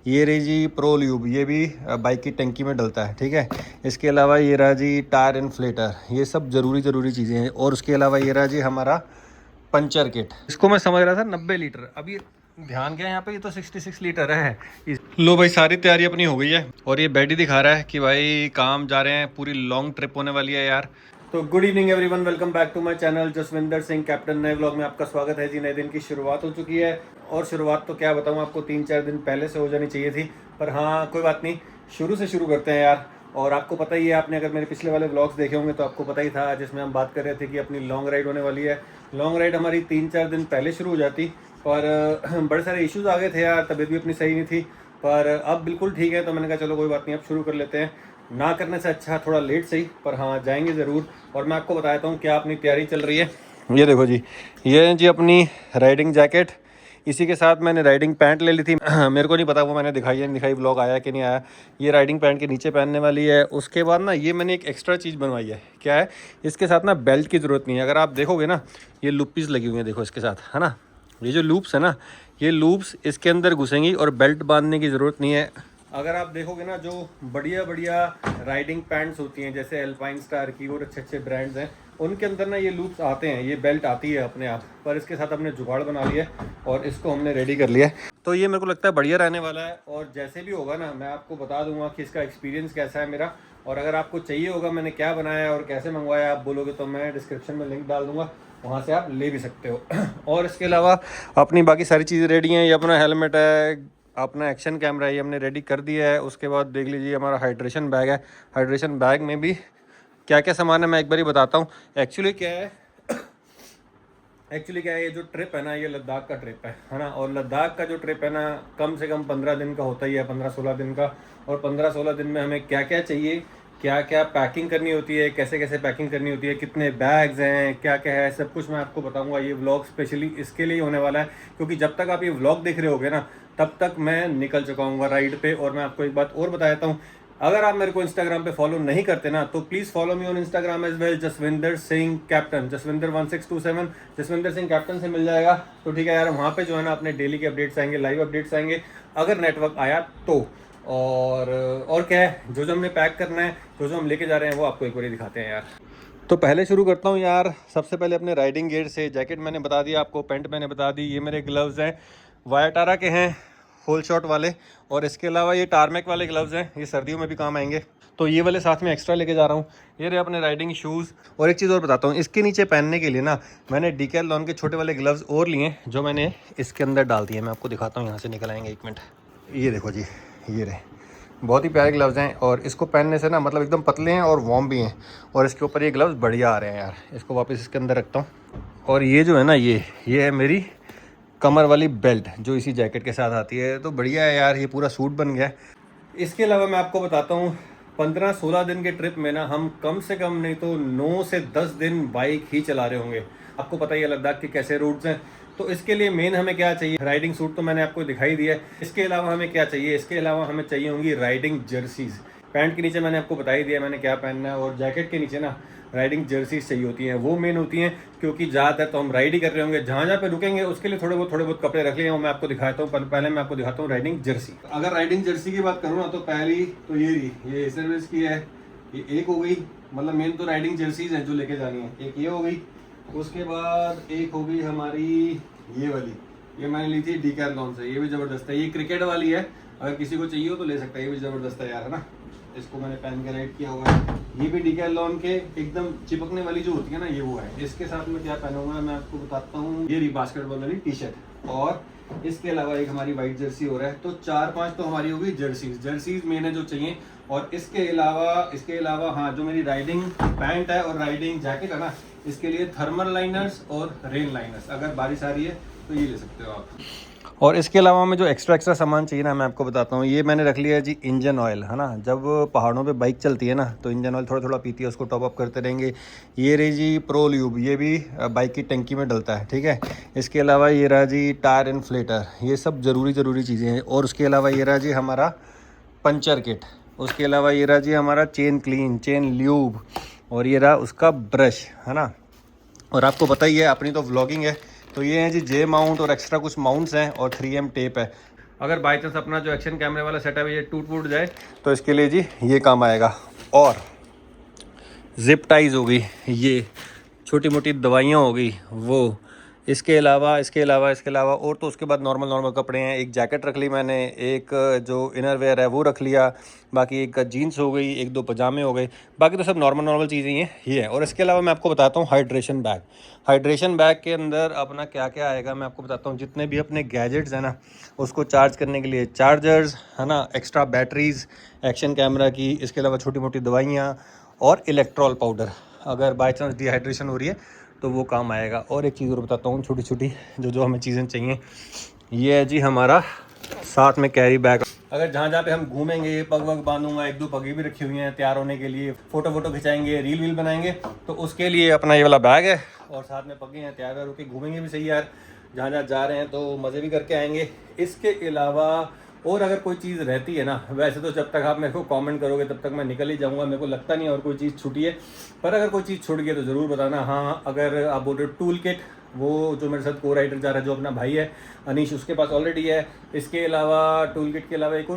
ये रही जी pro lube, ये भी बाइक की टंकी में डलता है, ठीक है। इसके अलावा ये रहा जी टायर इन्फ्लेटर, ये सब ज़रूरी चीज़ें हैं। और उसके अलावा ये रहा जी हमारा पंचर किट। इसको मैं समझ रहा था 90 लीटर, अभी ध्यान गया यहाँ पे, ये तो 66 लीटर है। लो भाई, सारी तैयारी अपनी हो गई है और ये बैड ही दिखा रहा है कि भाई काम जा रहे हैं, पूरी लॉन्ग ट्रिप होने वाली है यार। तो good evening everyone, welcome back to my channel Jaswinder Singh Captain. नए व्लॉग में आपका स्वागत है जी। नए दिन की शुरुआत हो चुकी है और शुरुआत तो क्या बताऊँ आपको, 3-4 दिन पहले से हो जानी चाहिए थी, पर हाँ कोई बात नहीं, शुरू से शुरू करते हैं यार। और आपको पता ही है, आपने अगर मेरे पिछले वाले व्लॉग्स देखे होंगे तो आपको पता ही था, जिसमें हम बात कर रहे थे कि अपनी लॉन्ग राइड होने वाली है। लॉन्ग राइड हमारी 3-4 दिन पहले शुरू हो जाती, पर बड़े सारे इश्यूज़ आ गए थे यार, तबीयत भी अपनी सही नहीं थी, पर अब बिल्कुल ठीक है। तो मैंने कहा चलो कोई बात नहीं, अब शुरू कर लेते हैं। ना करने से अच्छा थोड़ा लेट सही, पर हाँ जाएंगे ज़रूर। और मैं आपको बताता हूँ क्या अपनी तैयारी चल रही है। ये देखो जी, ये है जी अपनी राइडिंग जैकेट, इसी के साथ मैंने राइडिंग पैंट ले ली थी। मेरे को नहीं पता वो मैंने दिखाई है नहीं दिखाई, व्लॉग आया कि नहीं आया। ये राइडिंग पैंट के नीचे पहनने वाली है। उसके बाद ना ये मैंने एक एक्स्ट्रा चीज़ बनवाई है, क्या है, इसके साथ ना बेल्ट की ज़रूरत नहीं है। अगर आप देखोगे ना, ये लूपीस लगी हुई है देखो इसके साथ, है ना। ये जो लूप्स है ना, ये लूप्स इसके अंदर घुसेंगी और बेल्ट बांधने की ज़रूरत नहीं है। अगर आप देखोगे ना, जो बढ़िया बढ़िया राइडिंग पैंट्स होती हैं, जैसे एल्पाइन स्टार की और अच्छे अच्छे ब्रांड्स हैं, उनके अंदर ना ये लूप्स आते हैं, ये बेल्ट आती है अपने आप। पर इसके साथ हमने जुगाड़ बना लिया है और इसको हमने रेडी कर लिया है। तो ये मेरे को लगता है बढ़िया रहने वाला है। और जैसे भी होगा ना, मैं आपको बता दूंगा कि इसका एक्सपीरियंस कैसा है मेरा। और अगर आपको चाहिए होगा मैंने क्या बनाया और कैसे मंगवाया, आप बोलोगे तो मैं डिस्क्रिप्शन में लिंक डाल दूंगा, वहाँ से आप ले भी सकते हो। और इसके अलावा अपनी बाकी सारी चीज़ें रेडी हैं। ये अपना हेलमेट है, अपना एक्शन कैमरा है, ये हमने रेडी कर दिया है। उसके बाद देख लीजिए हमारा हाइड्रेशन बैग है। हाइड्रेशन बैग में भी क्या क्या सामान है मैं एक बार ही बताता हूँ। एक्चुअली क्या है, ये जो ट्रिप है ना, ये लद्दाख का ट्रिप है ना। और लद्दाख का जो ट्रिप है ना, कम से कम 15 दिन का होता ही है, 15-16 दिन का। और 15-16 दिन में हमें क्या क्या चाहिए, क्या क्या पैकिंग करनी होती है, कैसे कैसे पैकिंग करनी होती है, कितने बैग्स हैं, क्या क्या है, सब कुछ मैं आपको बताऊंगा। ये व्लॉग स्पेशली इसके लिए होने वाला है, क्योंकि जब तक आप ये व्लॉग देख रहे होगे ना, तब तक मैं निकल चुका हूँ राइड पे। और मैं आपको एक बात और बता देता हूँ, अगर आप मेरे को इंस्टाग्राम पे फॉलो नहीं करते ना, तो please follow me on Instagram as well, Jaswinder Singh Captain, Jaswinder 1627 Jaswinder Singh captain से मिल जाएगा। तो ठीक है यार, वहाँ पे जो है ना अपने डेली के अपडेट्स आएंगे, लाइव अपडेट्स आएंगे, अगर नेटवर्क आया तो। और क्या है, जो हमने पैक करना है, जो हम लेके जा रहे हैं, वो आपको एक बार दिखाते हैं यार। तो पहले शुरू करता हूँ यार, सबसे पहले अपने राइडिंग गियर से। जैकेट मैंने बता दिया आपको, पैंट मैंने बता दी, ये मेरे ग्लव्स हैं, वायाटारा के हैं, होल शॉट वाले। और इसके अलावा ये टारमेक वाले ग्लव्स हैं, ये सर्दियों में भी काम आएंगे, तो ये वाले साथ में एक्स्ट्रा लेके जा रहा हूँ। ये रहे अपने राइडिंग शूज़। और एक चीज़ और बताता हूँ, इसके नीचे पहनने के लिए ना मैंने डीकैथलॉन के छोटे वाले ग्लव्स और लिए, जो मैंने इसके अंदर डाल दिए। मैं आपको दिखाता हूँ, यहाँ से निकल आएंगे, एक मिनट। ये देखो जी, ये रहे, बहुत ही प्यारे ग्लव्स हैं। और इसको पहनने से ना मतलब एकदम पतले हैं और वार्म भी हैं। और इसके ऊपर ये ग्लव्स बढ़िया आ रहे हैं यार। इसको वापस इसके अंदर रखता हूँ। और ये जो है ना, ये है मेरी कमर वाली बेल्ट, जो इसी जैकेट के साथ आती है। तो बढ़िया है यार, ये पूरा सूट बन गया है। इसके अलावा मैं आपको बताता हूँ, 15-16 दिन के ट्रिप में ना हम कम से कम नहीं तो 9 से 10 दिन बाइक ही चला रहे होंगे। आपको पता ही है लद्दाख के कैसे रूट्स हैं। तो इसके लिए मेन हमें क्या चाहिए, राइडिंग सूट तो मैंने आपको दिखाई दिया है। इसके अलावा हमें क्या चाहिए, इसके अलावा हमें चाहिए होंगी राइडिंग जर्सीज़। पैंट के नीचे मैंने आपको बता ही दिया मैंने क्या पहनना है। और जैकेट के नीचे ना राइडिंग जर्सीज चाहिए होती हैं, वो मेन होती हैं, क्योंकि ज़्यादातर तो हम राइड ही कर रहे होंगे। जहाँ जहाँ पे रुकेंगे उसके लिए थोड़े बहुत कपड़े रख लिए, मैं आपको दिखाता हूँ। पहले मैं आपको दिखाता हूँ राइडिंग जर्सी। अगर राइडिंग जर्सी की बात करूँ ना, तो पहली तो ये सर्विस की है, ये एक हो गई। मतलब मेन तो राइडिंग जर्सीज हैं जो लेके जानी है, एक ये हो गई। उसके बाद एक हो गई हमारी ये वाली, ये मैंने ली थी डीकैथलॉन से, ये भी ज़बरदस्त है, ये क्रिकेट वाली है। अगर किसी को चाहिए हो तो ले सकता है, ये भी ज़बरदस्त है यार, है ना। इसको मैंने पहन के राइड किया हुआ है। ये भी डीकैथलॉन के एकदम चिपकने वाली जो होती है ना, ये वो है। इसके साथ में क्या पहनूंगा मैं आपको बताता हूँ, ये बास्केटबॉल वाली टी शर्ट। और इसके अलावा एक हमारी वाइट जर्सी हो रहा है। तो 4-5 तो हमारी होगी जर्सीज मेन है जो चाहिए। और इसके अलावा हाँ, जो मेरी राइडिंग पैंट है और राइडिंग जैकेट है ना, इसके लिए थर्मल लाइनर्स और रेन लाइनर्स, अगर बारिश आ रही है तो ये ले सकते हो आप। और इसके अलावा हमें जो एक्स्ट्रा सामान चाहिए ना, मैं आपको बताता हूँ। ये मैंने रख लिया है जी इंजन ऑयल, है ना। जब पहाड़ों पे बाइक चलती है ना, तो इंजन ऑयल थोड़ा थोड़ा पीती है, उसको टॉप अप करते रहेंगे। ये रही जी प्रो ल्यूब, ये भी बाइक की टंकी में डलता है, ठीक है। इसके अलावा ये रहा जी टायर इन्फ्लेटर, ये सब ज़रूरी चीज़ें हैं। और उसके अलावा ये रहा जी हमारा पंचर किट। उसके अलावा ये रहा जी हमारा चेन ल्यूब। और ये रहा उसका ब्रश, है ना। और आपको पता ही है, अपनी तो व्लॉगिंग है, तो ये है जी जे माउंट और एक्स्ट्रा कुछ माउंट्स हैं और 3M टेप है। अगर बाई चांस अपना जो एक्शन कैमरे वाला सेटअप है ये टूट जाए तो इसके लिए जी ये काम आएगा। और जिप टाइज हो गई, ये छोटी मोटी दवाइयाँ हो गई वो, इसके अलावा और तो उसके बाद नॉर्मल कपड़े हैं। एक जैकेट रख ली मैंने, एक जो इनर वेयर है वो रख लिया, बाकी एक जीन्स हो गई, एक दो पजामे हो गए, बाकी तो सब नॉर्मल चीज़ें ही हैं ये है। और इसके अलावा मैं आपको बताता हूँ हाइड्रेशन बैग के अंदर अपना क्या क्या आएगा मैं आपको बताता हूँ। जितने भी अपने गैजेट्स हैं ना उसको चार्ज करने के लिए चार्जर्स है ना, एक्स्ट्रा बैटरीज एक्शन कैमरा की, इसके अलावा छोटी मोटी दवाइयाँ और इलेक्ट्रॉल पाउडर, अगर बाई चांस डिहाइड्रेशन हो रही है तो वो काम आएगा। और एक चीज़ और बताता हूँ, छोटी छोटी जो हमें चीज़ें चाहिए, ये है जी हमारा साथ में कैरी बैग। अगर जहाँ पे हम घूमेंगे पग वग बांधूंगा, एक दो पगी भी रखी हुई हैं तैयार होने के लिए, फोटो खिंचाएंगे, रील वील बनाएंगे, तो उसके लिए अपना ये वाला बैग है। और साथ में पगे हैं, तैयार होकर घूमेंगे भी सही यार, जहाँ जा रहे हैं तो मज़े भी करके आएंगे। इसके अलावा और अगर कोई चीज़ रहती है ना, वैसे तो जब तक आप मेरे को कमेंट करोगे तब तक मैं निकल ही जाऊंगा, मेरे को लगता नहीं और कोई चीज़ छूटी है। पर अगर कोई चीज़ छूट गई तो ज़रूर बताना। हाँ, अगर आप बोल रहे हो टूल किट, वो जो मेरे साथ को राइडर जा रहा है जो अपना भाई है अनीश, उसके पास ऑलरेडी है। इसके अलावा टूल किट के अलावा एक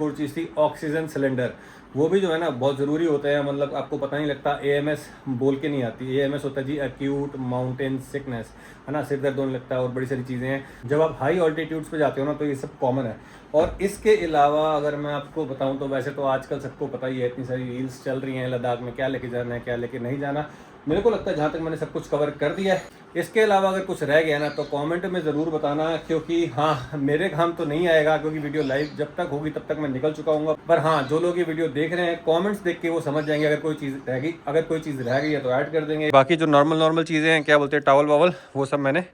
और चीज़ थी, ऑक्सीजन सिलेंडर। वो भी जो है ना बहुत ज़रूरी होते हैं, मतलब आपको पता नहीं लगता, AMS बोल के नहीं आती। AMS होता है जी एक्यूट माउंटेन सिकनेस, है ना, सिर दर्द होने लगता है और बड़ी सारी चीज़ें हैं। जब आप हाई ऑल्टीट्यूड्स पे जाते हो ना तो ये सब कॉमन है। और इसके अलावा अगर मैं आपको बताऊं तो वैसे तो आजकल सबको पता ही है, इतनी सारी रील्स चल रही हैं लद्दाख में क्या लेके जाना है क्या लेके नहीं जाना। मेरे को लगता है जहाँ तक मैंने सब कुछ कवर कर दिया है। इसके अलावा अगर कुछ रह गया ना तो कमेंट में ज़रूर बताना, क्योंकि हाँ मेरे काम तो नहीं आएगा, क्योंकि वीडियो लाइव जब तक होगी तब तक मैं निकल चुका हूँ। पर हाँ, जो लोग ये वीडियो देख रहे हैं कमेंट्स देख के वो समझ जाएंगे अगर कोई चीज़ रह गई है तो ऐड कर देंगे। बाकी जो नॉर्मल चीज़ें हैं, क्या बोलते हैं, टावल वावल, वो सब मैंने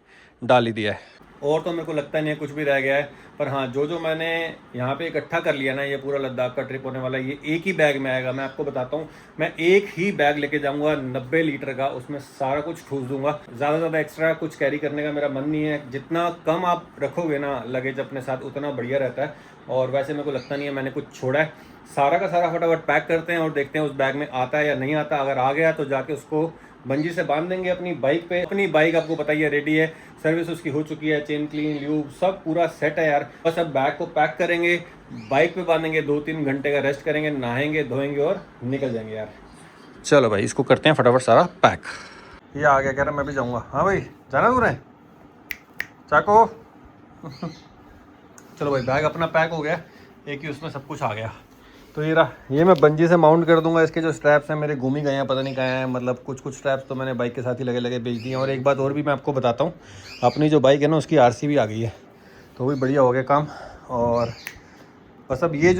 डाल ही दिया है। और तो मेरे को लगता नहीं है कुछ भी रह गया है। पर हाँ, जो मैंने यहाँ पे इकट्ठा कर लिया ना, ये पूरा लद्दाख का ट्रिप होने वाला है, ये एक ही बैग में आएगा। मैं आपको बताता हूँ, मैं एक ही बैग लेके जाऊँगा 90 लीटर का, उसमें सारा कुछ ठूस दूंगा। ज़्यादा एक्स्ट्रा कुछ कैरी करने का मेरा मन नहीं है। जितना कम आप रखोगे ना लगेज अपने साथ उतना बढ़िया रहता है। और वैसे मेरे को लगता नहीं है मैंने कुछ छोड़ा है। सारा का सारा फटाफट पैक करते हैं और देखते हैं उस बैग में आता है या नहीं आता। अगर आ गया तो जाके उसको बंजी से बांध देंगे अपनी बाइक पे। अपनी बाइक आपको पता ही है रेडी है, सर्विस उसकी हो चुकी है, चेन क्लीन, ल्यूब सब पूरा सेट है यार। बस अब बैग को पैक करेंगे, बाइक पे बांधेंगे, 2-3 घंटे का रेस्ट करेंगे, नहाएंगे धोएंगे और निकल जाएंगे यार। चलो भाई, इसको करते हैं फटाफट सारा पैक। ये आ गया, कह रहा मैं भी जाऊँगा। हाँ भाई, जाना दूर है चाको। चलो भाई, बैग अपना पैक हो गया, एक ही उसमें सब कुछ आ गया। तो ये मैं बंजी से माउंट कर दूंगा। इसके जो स्ट्रैप्स हैं मेरे घूम ही गए हैं, पता नहीं कहाँ हैं, मतलब कुछ स्ट्रैप्स तो मैंने बाइक के साथ ही लगे बेच दिए हैं। और एक बात और भी मैं आपको बताता हूँ, अपनी जो बाइक है ना उसकी RC भी आ गई है, तो भी बढ़िया हो गया काम। और बस अब ये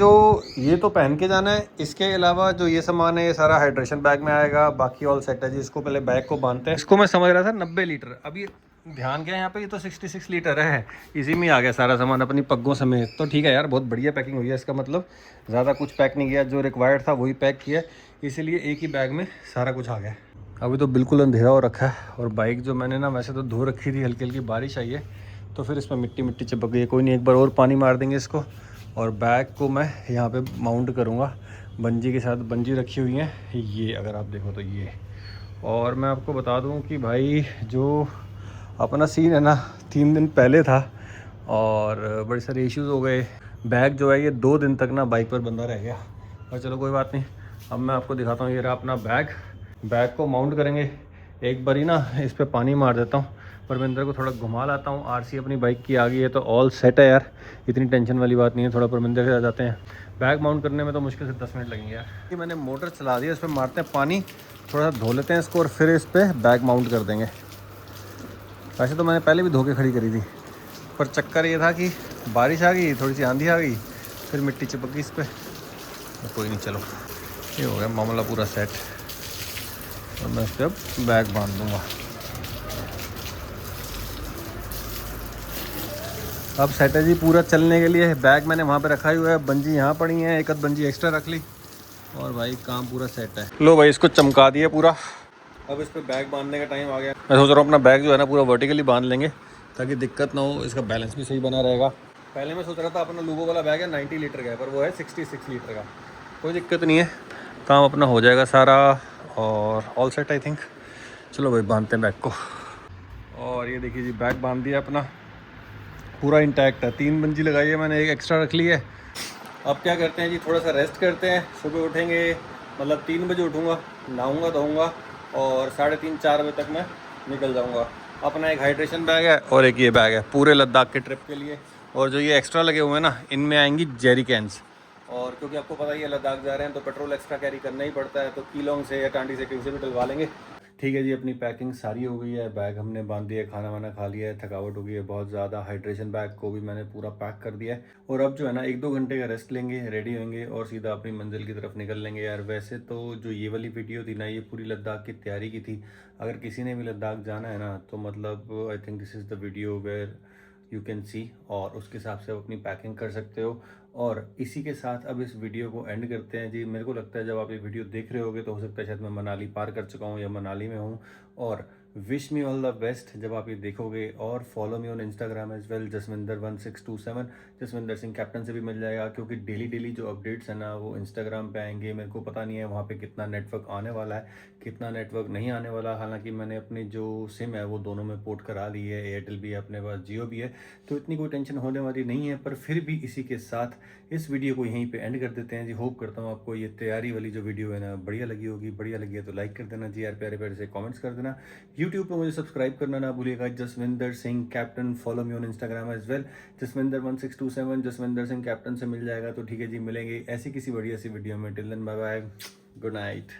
तो पहन के जाना है। इसके अलावा जो ये सामान है ये सारा हाइड्रेशन बैग में आएगा, बाकी ऑल सेट है जी। इसको पहले बैग को बांधते हैं। इसको मैं समझ रहा था 90 लीटर, अभी ध्यान गया यहाँ पे, ये तो 66 लीटर है। इसी में आ गया सारा सामान अपनी पग्गों समेत। तो ठीक है यार, बहुत बढ़िया पैकिंग हुई है। इसका मतलब ज़्यादा कुछ पैक नहीं किया, जो रिक्वायर्ड था वही पैक किया, इसीलिए एक ही बैग में सारा कुछ आ गया। अभी तो बिल्कुल अंधेरा हो रखा है। और बाइक जो मैंने ना वैसे तो धो रखी थी, हल्की हल्की बारिश आई है तो फिर इसमें मिट्टी चिपक गई है। कोई नहीं, एक बार और पानी मार देंगे इसको। और बैग को मैं यहाँ पे माउंट करूँगा बंजी के साथ। बंजी रखी हुई है ये, अगर आप देखो तो ये। और मैं आपको बता दूँ कि भाई जो अपना सीन है ना 3 दिन पहले था और बड़े सारे इश्यूज़ हो गए। बैग जो है ये 2 दिन तक ना बाइक पर बंधा रह गया। और चलो कोई बात नहीं, अब मैं आपको दिखाता हूँ। ये रहा अपना बैग को माउंट करेंगे। एक बारी ना इस पर पानी मार देता हूँ, परमिंदर को थोड़ा घुमा लाता हूँ। RC अपनी बाइक की आ गई है तो ऑल सेट है यार, इतनी टेंशन वाली बात नहीं है। थोड़ा परमिंदर के साथ जाते हैं। बैग माउंट करने में तो मुश्किल से 10 मिनट लगेंगे यार। कि मैंने मोटर चला दिया, इस पर मारते हैं पानी, थोड़ा सा धो लेते हैं इसको और फिर इस पर बैग माउंट कर देंगे। वैसे तो मैंने पहले भी धो के खड़ी करी थी, पर चक्कर ये था कि बारिश आ गई, थोड़ी सी आंधी आ गई, फिर मिट्टी चिपक गई इस पर। तो कोई नहीं, चलो ये हो गया मामला पूरा सेट। और मैं इस पर अब बैग बांध दूँगा। अब सेट है जी पूरा चलने के लिए। बैग मैंने वहाँ पे रखा ही हुआ है, बंजी यहाँ पड़ी है, एक आध बंजी एक्स्ट्रा रख ली और भाई काम पूरा सेट है। लो भाई, इसको चमका दिया पूरा। अब इस पर बैग बांधने का टाइम आ गया। मैं सोच रहा हूँ अपना बैग जो है ना पूरा वर्टिकली बांध लेंगे ताकि दिक्कत ना हो, इसका बैलेंस भी सही बना रहेगा। पहले मैं सोच रहा था अपना लूबो वाला बैग है 90 लीटर का है, पर वो है 66 लीटर का। कोई दिक्कत नहीं है, काम अपना हो जाएगा सारा और ऑल सेट आई थिंक। चलो भाई बांधते हैं बैग को। और ये देखिए जी, बैग बांध दिया अपना। पूरा इंटैक्ट है। 3 बंजी लगाई है मैंने, एक एक्स्ट्रा रख ली है। अब क्या करते हैं जी, थोड़ा सा रेस्ट करते हैं। सुबह उठेंगे, मतलब 3 बजे उठूँगा, नहाऊँगा धोऊँगा और 3:30-4 बजे तक मैं निकल जाऊँगा। अपना एक हाइड्रेशन बैग है और एक ये बैग है पूरे लद्दाख के ट्रिप के लिए। और जो ये एक्स्ट्रा लगे हुए हैं ना, इनमें आएंगी जेरी कैंस। और क्योंकि आपको पता ही है लद्दाख जा रहे हैं तो पेट्रोल एक्स्ट्रा कैरी करना ही पड़ता है, तो कीलोंग से या टांडी से कहीं से भी डलवा लेंगे। ठीक है जी, अपनी पैकिंग सारी हो गई है, बैग हमने बांध दिया है, खाना वाना खा लिया है, थकावट हो गई है बहुत ज़्यादा। हाइड्रेशन बैग को भी मैंने पूरा पैक कर दिया है और अब जो है ना 1-2 घंटे का रेस्ट लेंगे, रेडी होंगे और सीधा अपनी मंजिल की तरफ निकल लेंगे। यार वैसे तो जो ये वाली वीडियो थी ना, ये पूरी लद्दाख की तैयारी की थी। अगर किसी ने भी लद्दाख जाना है ना तो मतलब I think this is the video where you can see, और उसके हिसाब से आप अपनी पैकिंग कर सकते हो। और इसी के साथ अब इस वीडियो को एंड करते हैं जी। मेरे को लगता है जब आप ये वीडियो देख रहे होगे तो हो सकता है शायद मैं मनाली पार कर चुका हूँ या मनाली में हूँ। और wish me all the best जब आप ये देखोगे। और follow me on Instagram as well, जसविंदर1627। जसविंदर सिंह कैप्टन से भी मिल जाएगा, क्योंकि डेली डेली जो अपडेट्स हैं ना वो इंस्टाग्राम पे आएंगे। मेरे को पता नहीं है वहाँ पे कितना नेटवर्क आने वाला है, कितना नेटवर्क नहीं आने वाला। हालांकि मैंने अपनी जो सिम है वो दोनों में पोर्ट करा ली है, एयरटेल भी है अपने पास, जियो भी है, तो इतनी कोई टेंशन होने वाली नहीं है। पर फिर भी इसी के साथ इस वीडियो को यहीं पे एंड कर देते हैं जी। होप करता हूँ आपको ये तैयारी वाली जो वीडियो है ना बढ़िया लगी होगी। बढ़िया लगी है तो लाइक कर देना जी यार, प्यारे प्यारे से कमेंट्स कर देना। यूट्यूब पे मुझे सब्सक्राइब करना ना भूलिएगा, Jaswinder Singh captain. Follow me on Instagram as well, जसविंदर1627। जसविंदर सिंह कैप्टन से मिल जाएगा। तो ठीक है जी, मिलेंगे ऐसी किसी बढ़िया सी वीडियो में। Till then bye bye, good night.